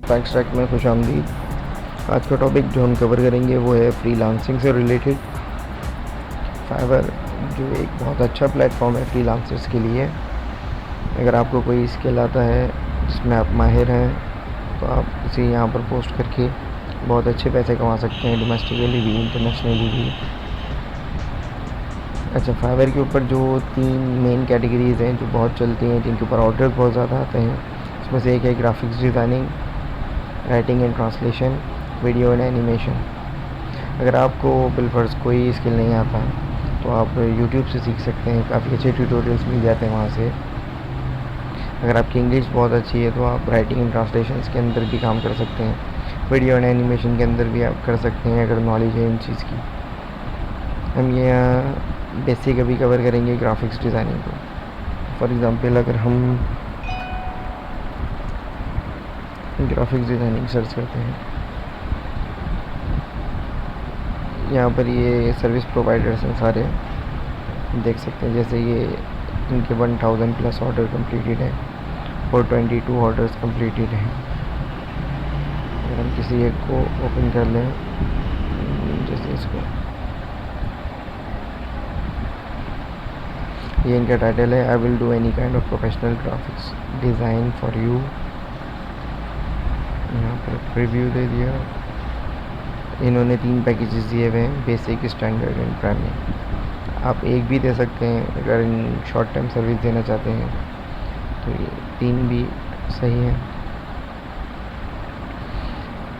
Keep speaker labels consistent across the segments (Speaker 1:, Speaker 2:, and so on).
Speaker 1: Fact track में खुशामदीद। आज का टॉपिक जो हम कवर करेंगे वो है फ्रीलांसिंग से रिलेटेड। फाइवर जो एक बहुत अच्छा प्लेटफॉर्म है फ्रीलांसर्स के लिए। अगर आपको कोई स्किल आता है जिसमें आप माहिर हैं तो आप इसे यहाँ पर पोस्ट करके बहुत अच्छे पैसे कमा सकते हैं, डोमेस्टिकली भी इंटरनेशनली भी। अच्छा, फाइवर के ऊपर जो 3 मेन कैटेगरीज़ हैं जो बहुत चलती हैं, जिनके ऊपर ऑर्डर बहुत ज़्यादा आते हैं, उसमें से एक है graphics designing, writing and translation, video and animation. अगर आपको बिलफर्ज कोई स्किल नहीं आता तो आप यूट्यूब से सीख सकते हैं, काफ़ी अच्छे ट्यूटोरियल्स मिल जाते हैं वहाँ से। अगर आपकी इंग्लिश बहुत अच्छी है तो आप राइटिंग एंड ट्रांसलेशन के अंदर भी काम कर सकते हैं, वीडियो एंड एनिमेशन के अंदर भी आप कर सकते हैं अगर नॉलेज है इन चीज़ की। हम ये बेसिक अभी कवर करेंगे ग्राफिक्स डिज़ाइनिंग को। फॉर एग्ज़ाम्पल अगर हम ग्राफिक्स डिज़ाइनिंग सर्च करते हैं, यहाँ पर ये सर्विस प्रोवाइडर्स हैं सारे, देख सकते हैं। जैसे ये इनके 1000 प्लस ऑर्डर कंप्लीटेड है और 22 ऑर्डर्स कंप्लीटेड हैं। अगर हम किसी एक को ओपन कर लें, जैसे इसको, ये इनका टाइटल है, I will do any kind of professional graphics design for you. यहाँ पर प्रीव्यू दे दिया। इन्होंने 3 पैकेजेस दिए हुए हैं, बेसिक, स्टैंडर्ड एंड प्रीमियम। आप एक भी दे सकते हैं अगर इन शॉर्ट टर्म सर्विस देना चाहते हैं तो ये 3 भी सही है।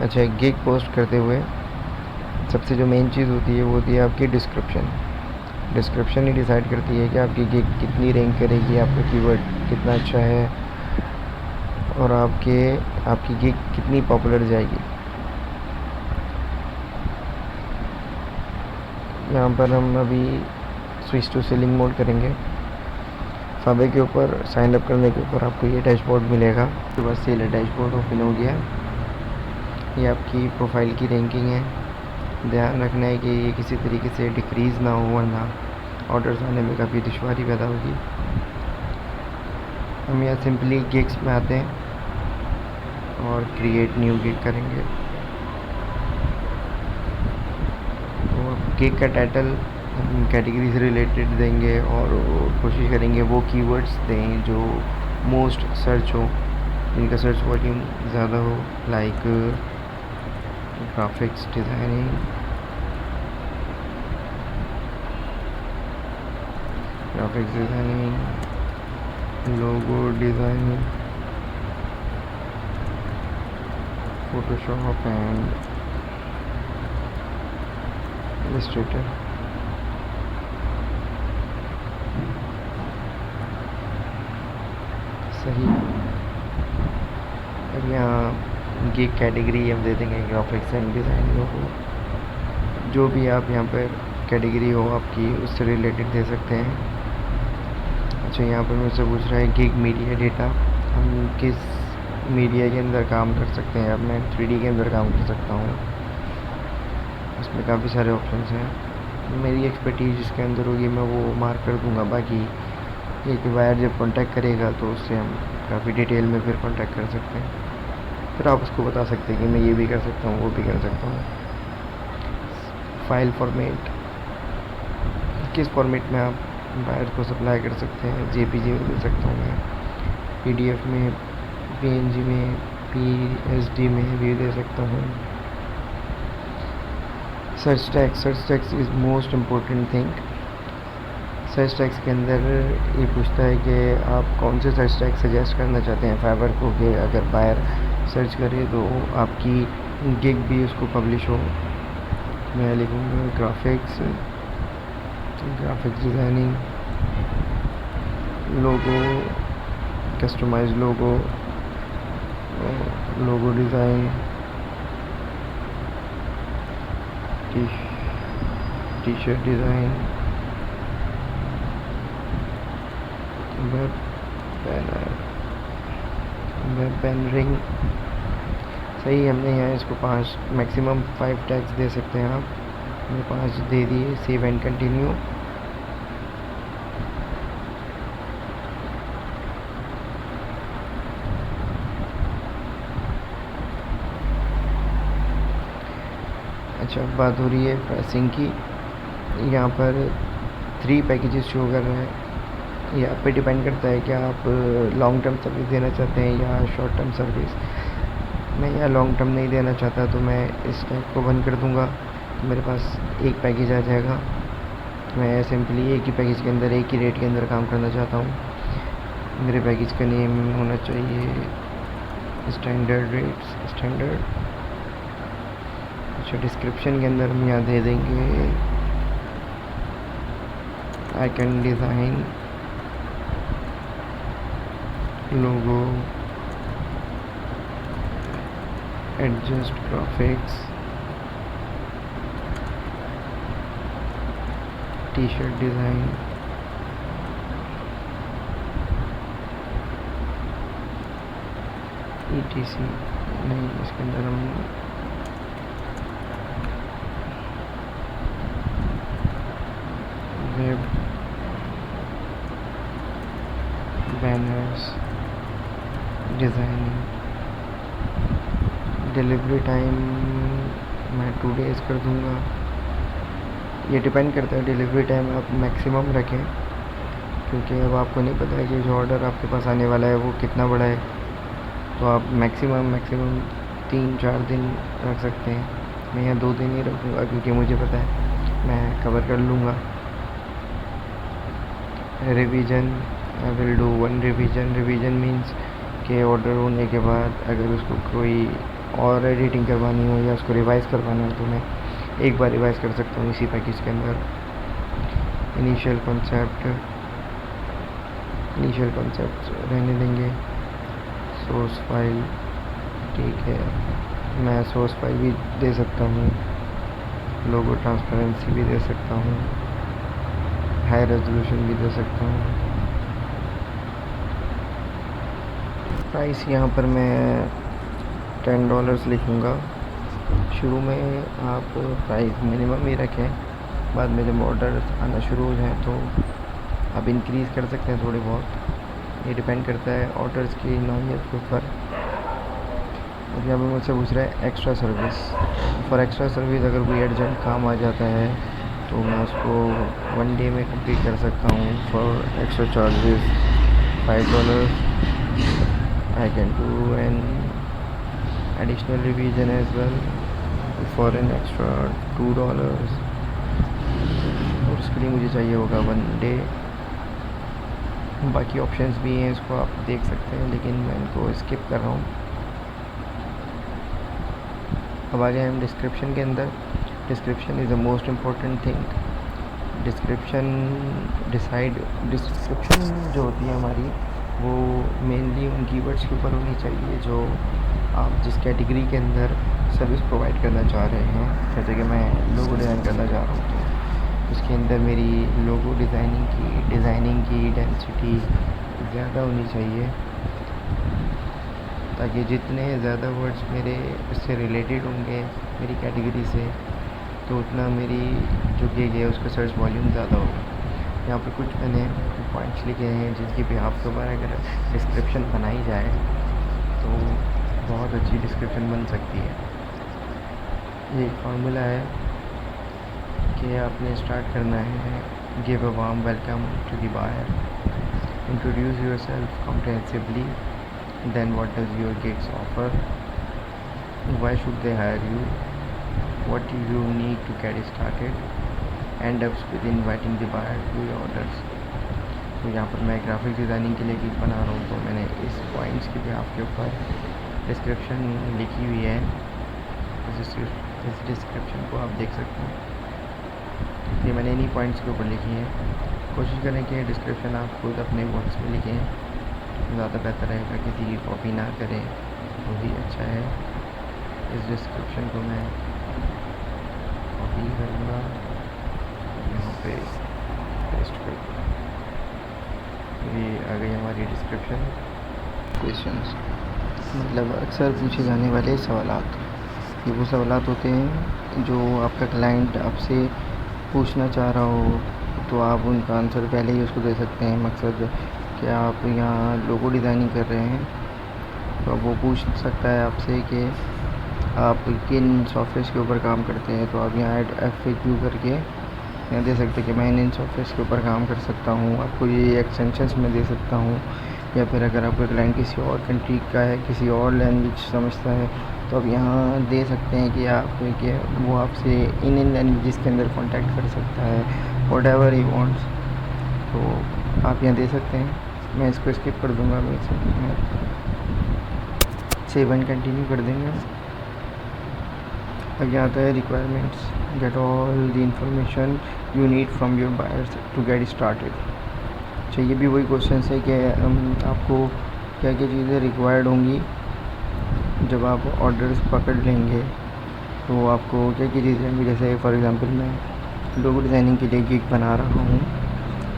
Speaker 1: अच्छा, गिग पोस्ट करते हुए सबसे जो मेन चीज़ होती है वो होती है आपकी डिस्क्रिप्शन। डिस्क्रिप्शन ही डिसाइड करती है कि आपकी गिग कितनी रैंक करेगी, आपका कीवर्ड कितना अच्छा है और आपकी गिग कितनी पॉपुलर जाएगी। यहाँ पर हम अभी स्विच टू सेलिंग मोड करेंगे। फाइवर के ऊपर साइन अप करने के ऊपर आपको ये डैशबोर्ड मिलेगा। तो बस सेल डैशबोर्ड ओपन हो गया। ये आपकी प्रोफाइल की रैंकिंग है। ध्यान रखना है कि ये किसी तरीके से डिक्रीज़ ना हो, वरना ऑर्डर्स आने में काफ़ी दुश्वारी पैदा होगी। हम यहाँ सिंपली गिग्स में आते हैं और क्रिएट न्यू गिग करेंगे। और गिग का टाइटल कैटेगरी से रिलेटेड देंगे और कोशिश करेंगे वो कीवर्ड्स दें जो मोस्ट सर्च हो, जिनका सर्च वॉल्यूम ज़्यादा हो, like graphics designing, logo designing, Photoshop and Illustrator. सही। अब यहाँ गिग कैटेगरी हम दे देंगे ग्राफिक्स एंड डिज़ाइनिंग को। जो भी आप यहाँ पर कैटेगरी हो आपकी उससे रिलेटेड दे सकते हैं। अच्छा, यहाँ पर मुझसे पूछ रहा है गिग मीडिया डेटा, हम किस मीडिया के अंदर काम कर सकते हैं। अब मैं 3D के अंदर काम कर सकता हूँ, उसमें काफ़ी सारे ऑप्शंस हैं। मेरी एक्सपर्टीज जिसके अंदर होगी मैं वो मार्क कर दूँगा। बाकी एक बायर जब कांटेक्ट करेगा तो उससे हम काफ़ी डिटेल में फिर कांटेक्ट कर सकते हैं। फिर आप उसको बता सकते हैं कि मैं ये भी कर सकता हूँ, वो भी कर सकता हूँ। फाइल फॉर्मेट, किस फॉर्मेट में आप बायर को सप्लाई कर सकते हैं। जेपीजी में दे सकता हूँ मैं, पीडीएफ में, पीएनजी में, पीएसडी में भी दे सकता हूँ। Search tags is most important thing. Search tags के अंदर ये पूछता है कि आप कौन से सर्च टैग सजेस्ट करना चाहते हैं फाइवर को, कि अगर बायर सर्च करे तो आपकी गिग भी उसको पब्लिश हो। मैं लिखूँगा graphics designing, logo, customize logo design, T shirt design, web pen ring. सही। हमने यहाँ इसको 5 मैक्सिमम 5 टैग्स दे सकते हैं आप। हमने 5 दे दिए। Save and continue. अच्छा, बात हो रही है प्राइसिंग की। यहाँ पर 3 पैकेजेस शो कर रहे हैं। ये आप पे डिपेंड करता है कि आप लॉन्ग टर्म सर्विस देना चाहते हैं या शॉर्ट टर्म सर्विस। मैं यहाँ लॉन्ग टर्म नहीं देना चाहता, तो मैं इस टाइप को बंद कर दूँगा। तो मेरे पास एक पैकेज आ जाएगा। मैं सिंपली एक ही पैकेज के अंदर एक ही रेट के अंदर काम करना चाहता हूँ। मेरे पैकेज का नेम होना चाहिए स्टैंडर्ड रेट्स, स्टैंडर्ड। अच्छा, डिस्क्रिप्शन के अंदर हम यहाँ दे देंगे I can design logo, adjust graphics, T shirt design, ETC। नहीं, इसके अंदर हम web banners designing. Delivery time मैं 2 डेज़ कर दूँगा। ये डिपेंड करता है, डिलीवरी टाइम आप मैक्सिमम रखें, क्योंकि अब आपको नहीं पता है कि जो ऑर्डर आपके पास आने वाला है वो कितना बड़ा है। तो आप मैक्सिमम 3-4 दिन रख सकते हैं। मैं यहाँ 2 दिन ही रखूँगा, क्योंकि मुझे पता है मैं कवर कर लूँगा। Revision, I will do 1 revision. Revision means कि ऑर्डर होने के बाद अगर उसको कोई और एडिटिंग करवानी हो या उसको रिवाइज़ करवाना हो, तो मैं एक बार रिवाइज़ कर सकता हूँ इसी पैकेज के अंदर। इनिशियल कॉन्सेप्ट रहने देंगे। सोर्स फाइल, ठीक है, मैं सोर्स फाइल भी दे सकता हूँ। लोगो ट्रांसपेरेंसी भी दे सकता हूँ। हाई रेजोल्यूशन भी दे सकता हूँ। प्राइस यहाँ पर मैं $10 लिखूँगा। शुरू में आप प्राइस मिनिमम ही रखें, बाद में जब ऑर्डर आना शुरू हो जाए तो आप इंक्रीज़ कर सकते हैं थोड़ी बहुत। ये डिपेंड करता है ऑर्डर्स की नौइयत के ऊपर। अब यहाँ पर मुझसे पूछ रहा है extra service. For extra service अगर कोई अर्जेंट काम आ जाता है तो मैं उसको 1 डे में कंप्लीट कर सकता हूँ। For extra charges $5। I can do an additional revision as well for an extra $2, और उसके लिए मुझे चाहिए होगा 1 डे। बाकी ऑप्शंस भी हैं, इसको आप देख सकते हैं, लेकिन मैं इनको स्किप कर रहा हूँ। अब आ गए हम डिस्क्रिप्शन के अंदर। Description is the most important thing. Description जो होती है हमारी, वो मेनली उन कीवर्ड्स के ऊपर होनी चाहिए जो आप जिस कैटेगरी के अंदर सर्विस प्रोवाइड करना चाह रहे हैं। जैसे कि मैं लोगो डिज़ाइन करना चाह रहा हूँ, तो उसके अंदर मेरी लोगो डिज़ाइनिंग की डेंसिटी ज़्यादा होनी चाहिए, ताकि जितने ज़्यादा वर्ड्स मेरे इससे रिलेटेड होंगे मेरी कैटेगरी से, तो उतना मेरी जो गिग है उसका सर्च वॉल्यूम ज़्यादा होगा। यहाँ पर कुछ मैंने पॉइंट्स लिखे हैं जिनकी भी आपके ऊपर अगर डिस्क्रिप्शन बनाई जाए तो बहुत अच्छी डिस्क्रिप्शन बन सकती है। ये एक फार्मूला है कि आपने स्टार्ट करना है, give a warm welcome to the buyer, introduce yourself comprehensively, then what does your gigs offer, why should they hire you, what do you need to get started, end up with inviting the buyer to your orders। तो यहाँ पर मैं graphic designing के लिए gig बना रहा हूँ, तो मैंने इस पॉइंट्स के भी आपके ऊपर डिस्क्रिप्शन लिखी हुई है। इस डिस्क्रिप्शन को आप देख सकते हैं, ये मैंने इन्हीं पॉइंट्स के ऊपर लिखी है। कोशिश करें कि डिस्क्रिप्शन आप खुद अपने वर्ड्स में लिखें, ज़्यादा बेहतर रहेगा। किसी की कॉपी ना करें वो भी अच्छा है। इस डिस्क्रिप्शन को मैं कॉपी करूँगा, यहाँ पे पेस्ट कर दूँगा। ये आ गई हमारी डिस्क्रिप्शन। क्वेश्चंस मतलब अक्सर पूछे जाने वाले सवालात, ये वो सवालात होते हैं जो आपका क्लाइंट आपसे पूछना चाह रहा हो, तो आप उनका आंसर पहले ही उसको दे सकते हैं। मकसद कि आप यहाँ लोगो डिज़ाइनिंग कर रहे हैं, तो अब वो पूछ सकता है आपसे कि आप किन सॉफ्टवेयर के ऊपर काम करते हैं, तो आप यहाँ FAQ करके यहाँ दे सकते हैं कि मैं इन सॉफ्टवेयर के ऊपर काम कर सकता हूँ, आपको ये एक्सटेंशंस में दे सकता हूँ। या फिर अगर आपका क्लाइंट किसी और कंट्री का है, किसी और लैंग्वेज समझता है, तो आप यहाँ दे सकते हैं कि आप कि वो आपसे इन लैंग्वेज के अंदर कांटेक्ट कर सकता है, व्हाटएवर ही वांट्स। तो आप यहाँ दे सकते हैं। मैं इसको स्किप कर दूँगा, मैं सेव एंड कंटिन्यू कर देंगे। अब यहाँ आता है requirements, get all the information you need from your buyers to get started. अच्छा, ये भी वही क्वेश्चन है कि आपको क्या क्या चीज़ें रिक्वायर्ड होंगी जब आप ऑर्डर्स पकड़ लेंगे, तो आपको क्या क्या चीज़ें होंगी। जैसे फॉर एग्ज़ाम्पल मैं लोगो डिज़ाइनिंग के लिए गिग बना रहा हूँ,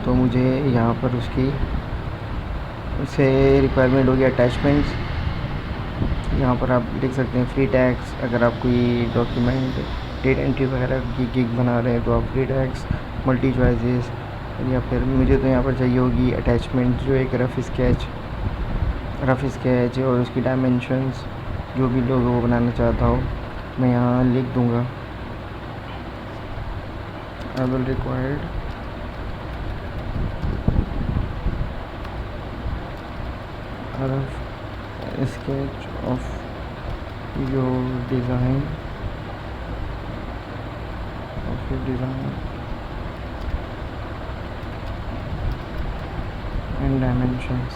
Speaker 1: तो मुझे यहाँ पर उससे रिक्वायरमेंट होगी अटैचमेंट्स। यहाँ पर आप लिख सकते हैं फ्री टैग्स, अगर आप कोई डॉक्यूमेंट डेटा एंट्री वगैरह की गिग बना रहे हैं तो आप फ्री टैग्स, मल्टी चॉइसेस। या फिर मुझे तो यहाँ पर चाहिए होगी अटैचमेंट, जो एक रफ़ स्केच और उसकी डायमेंशंस, जो भी लोगो बनाना चाहता हो मैं यहाँ लिख दूँगा। I will required rough sketch of your design and dimensions।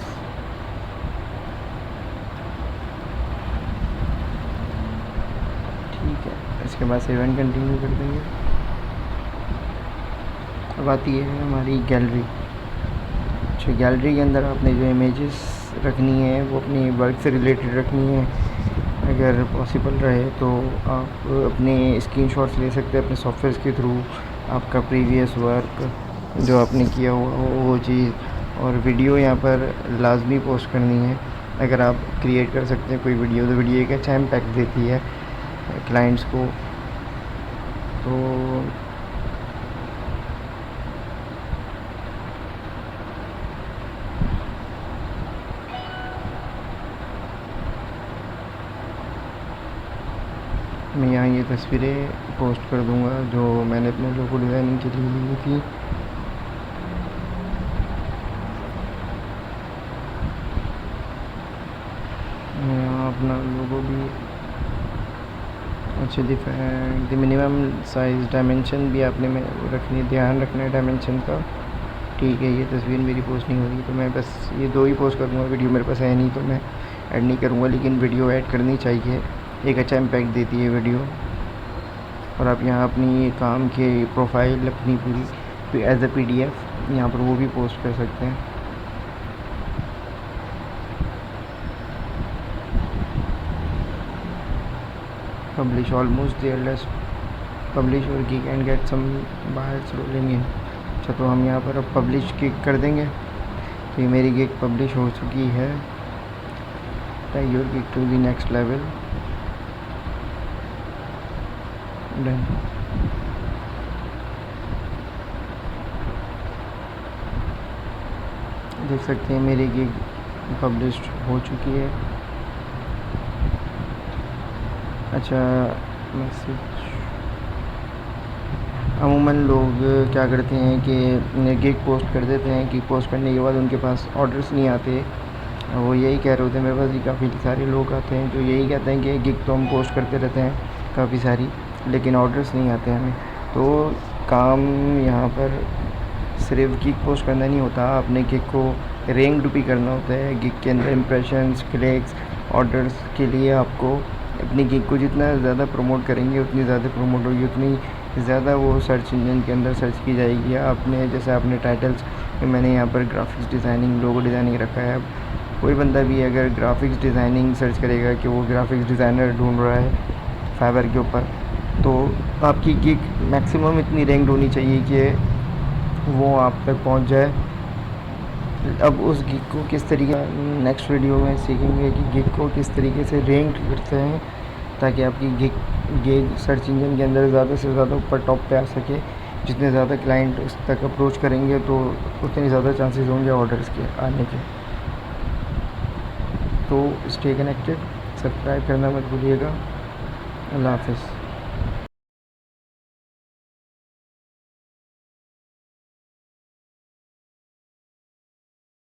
Speaker 1: ठीक है, इसके बाद सेव एंड कंटिन्यू कर देंगे। अब आती है हमारी गैलरी। अच्छा, गैलरी के अंदर आपने जो इमेजेस रखनी है वो अपनी वर्क से रिलेटेड रखनी है। अगर पॉसिबल रहे तो आप अपने स्क्रीनशॉट्स ले सकते हैं अपने सॉफ्टवेयर के थ्रू, आपका प्रीवियस वर्क जो आपने किया हुआ हो वो चीज़। और वीडियो यहाँ पर लाजमी पोस्ट करनी है। अगर आप क्रिएट कर सकते हैं कोई वीडियो, तो वीडियो एक अच्छा इम्पैक्ट देती है क्लाइंट्स को। तो मैं यहाँ ये तस्वीरें पोस्ट कर दूँगा जो मैंने अपने लोगो डिज़ाइनिंग के लिए ली थी। मैं यहाँ अपना लोगो भी अच्छा द मिनिमम साइज़ डायमेंशन भी आपने में रखनी, ध्यान रखना है डायमेंशन का। ठीक है, ये तस्वीर मेरी पोस्ट नहीं हो रही, तो मैं बस ये 2 ही पोस्ट करूँगा। वीडियो मेरे पास है नहीं तो मैं ऐड नहीं करूँगा, लेकिन वीडियो ऐड करनी चाहिए, एक अच्छा इम्पैक्ट देती है वीडियो। और आप यहाँ अपनी काम के प्रोफाइल अपनी पूरी एज अ PDF यहाँ पर वो भी पोस्ट कर सकते हैं। Publish almost there, let's publish our gig and get some buyers rolling in. अच्छा, तो हम यहाँ पर अब पब्लिश गिग कर देंगे। तो ये मेरी गिग पब्लिश हो चुकी है। Take your gig to the next level, done. देख सकते हैं मेरी गिग पब्लिश्ड हो चुकी है। अच्छा, मैसेज अमूमन लोग क्या करते हैं कि गिग पोस्ट कर देते हैं, गिग पोस्ट करने के बाद उनके पास ऑर्डर्स नहीं आते। वो यही कह रहे होते हैं, मेरे पास भी काफ़ी सारे लोग आते हैं जो यही कहते हैं कि गिग तो हम पोस्ट करते रहते हैं काफ़ी सारी, लेकिन ऑर्डर्स नहीं आते हमें। तो काम यहाँ पर सिर्फ गिग पोस्ट करना नहीं होता, अपने गिग को रैंक्ड भी करना होता है। गिग के अंदर इंप्रेशंस, क्लिक्स, ऑर्डर्स के लिए आपको अपनी गिग को जितना ज़्यादा प्रमोट करेंगे उतनी ज़्यादा प्रमोट होगी, उतनी ज़्यादा वो सर्च इंजन के अंदर सर्च की जाएगी। आपने जैसे आपने टाइटल्स, मैंने यहाँ पर ग्राफिक्स डिज़ाइनिंग, लोगो डिज़ाइनिंग रखा है। अब कोई बंदा भी अगर ग्राफिक्स डिज़ाइनिंग सर्च करेगा कि वो ग्राफिक्स डिज़ाइनर ढूंढ रहा है फाइवर के ऊपर, तो आपकी गिग मैक्सिमम इतनी रैंक्ड होनी चाहिए कि वो आप तक पहुंच जाए। अब उस गिग को किस तरीके, नेक्स्ट वीडियो में सीखेंगे कि गिग को किस तरीके से रैंक करते हैं, ताकि आपकी गिग सर्च इंजन के अंदर ज़्यादा से ज़्यादा ऊपर टॉप पे आ सके। जितने ज़्यादा क्लाइंट उस तक अप्रोच करेंगे तो उतने ज़्यादा चांसेस होंगे ऑर्डर्स के आने के। तो स्टे कनेक्टेड, सब्सक्राइब करना मत भूलिएगा। अल्लाह हाफिज़।